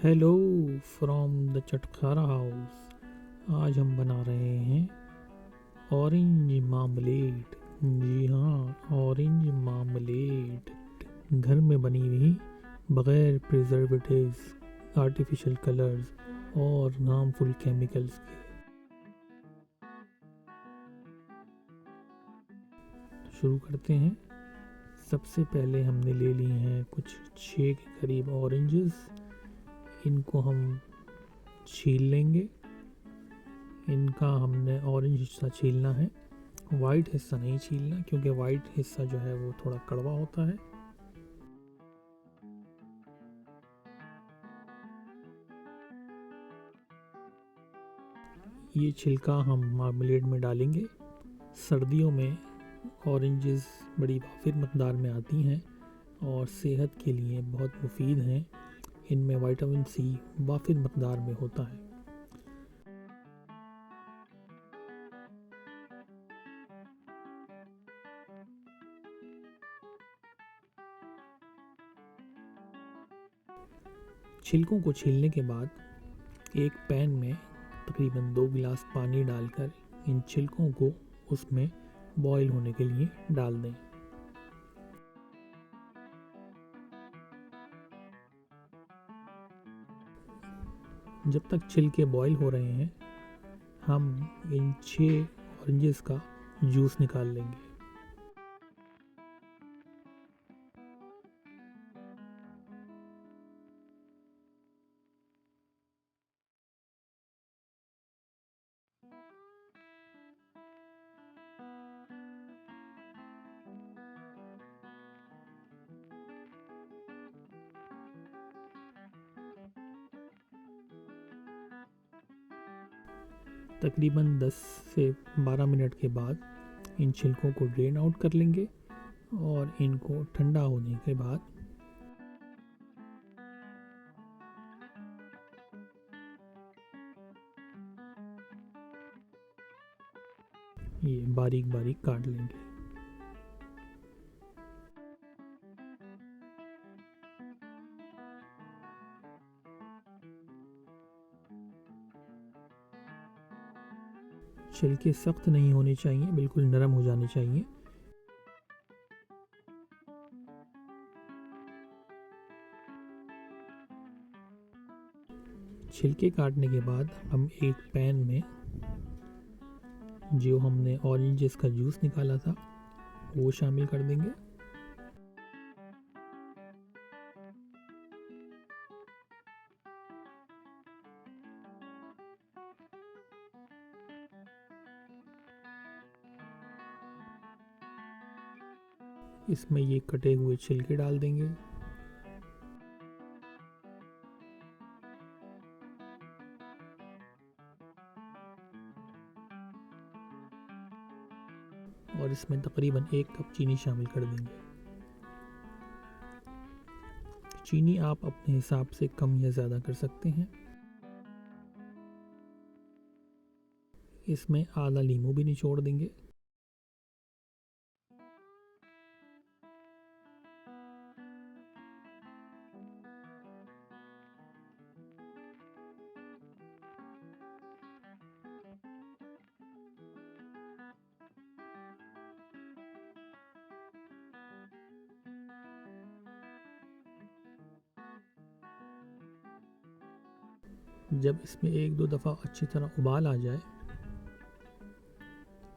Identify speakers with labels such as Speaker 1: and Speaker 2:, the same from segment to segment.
Speaker 1: Hello from the चटखारा house. आज हम बना रहे हैं ऑरेंज मामलेट। जी हाँ, ऑरेंज मामलेट घर में बनी हुई, बगैर प्रिजर्वेटिव्स, आर्टिफिशियल कलर्स और हार्मफुल केमिकल्स के। शुरू करते हैं। सबसे पहले हमने ले लिए हैं कुछ 6 के करीब ऑरेंजेस। इनको हम छील लेंगे। इनका हमने ऑरेंज हिस्सा छीलना है, वाइट हिस्सा नहीं छीलना, क्योंकि वाइट हिस्सा जो है वो थोड़ा कड़वा होता है। ये छिलका हम मार्मलेड में डालेंगे। सर्दियों में ऑरेंजेस बड़ी वाफिर मकदार में आती हैं और सेहत के लिए बहुत मुफीद हैं। इनमें विटामिन सी वाफिर मकदार में होता है। छिलकों को छीलने के बाद एक पैन में तकरीबन 2 गिलास पानी डालकर इन छिलकों को उसमें बॉईल होने के लिए डाल दें। जब तक छिलके बॉईल हो रहे हैं, हम इन 6 ऑरेंजेस का जूस निकाल लेंगे। तकरीबन 10 से 12 मिनट के बाद इन छिलकों को ड्रेन आउट कर लेंगे और इनको ठंडा होने के बाद ये बारीक बारीक काट लेंगे। छिलके सख्त नहीं होने चाहिए, बिल्कुल नरम हो जाने चाहिए। छिलके काटने के बाद हम एक पैन में जो हमने ऑरेंजेस का जूस निकाला था वो शामिल कर देंगे। इसमें ये कटे हुए छिलके डाल देंगे। और इसमें तकरीबन 1 कप चीनी शामिल कर देंगे। चीनी आप अपने हिसाब से कम या ज़्यादा कर सकते हैं। इसमें आधा नींबू भी निचोड़ देंगे। जब इसमें 1-2 दफ़ा अच्छी तरह उबाल आ जाए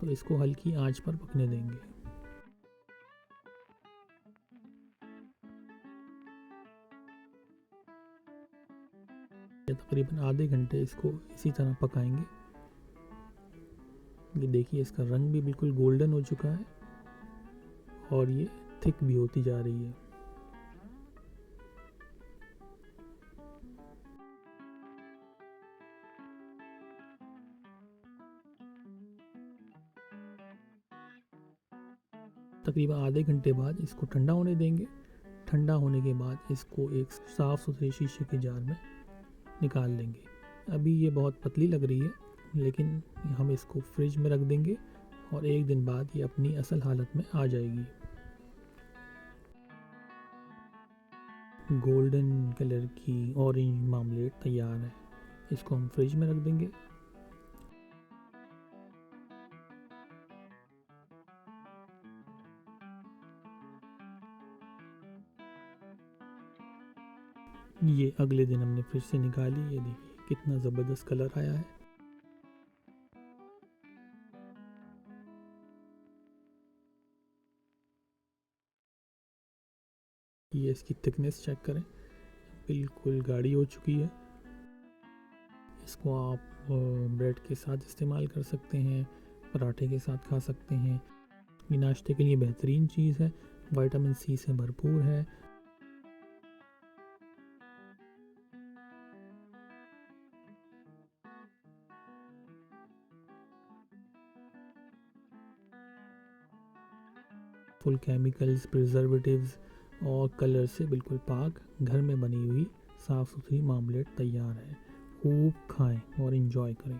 Speaker 1: तो इसको हल्की आंच पर पकने देंगे। तकरीबन आधे घंटे इसको इसी तरह पकाएंगे। ये देखिए, इसका रंग भी बिल्कुल गोल्डन हो चुका है और ये थिक भी होती जा रही है। तकरीबन आधे घंटे बाद इसको ठंडा होने देंगे। ठंडा होने के बाद इसको एक साफ़ सुथरे शीशे के जार में निकाल लेंगे। अभी ये बहुत पतली लग रही है, लेकिन हम इसको फ्रिज में रख देंगे और 1 दिन बाद ये अपनी असल हालत में आ जाएगी। गोल्डन कलर की ऑरेंज मामलेट तैयार है। इसको हम फ्रिज में रख देंगे। ये अगले दिन हमने फ्रिज से निकाली, ये देखिए कितना ज़बरदस्त कलर आया है। ये इसकी थिकनेस चेक करें, बिल्कुल गाढ़ी हो चुकी है। इसको आप ब्रेड के साथ इस्तेमाल कर सकते हैं, पराठे के साथ खा सकते हैं। ये नाश्ते के लिए बेहतरीन चीज़ है, विटामिन सी से भरपूर है। फुल केमिकल्स, प्रिजर्वेटिव्स और कलर से बिल्कुल पाक घर में बनी हुई साफ़ सुथरी मामलेट तैयार है। खूब खाएं और इन्जॉय करें।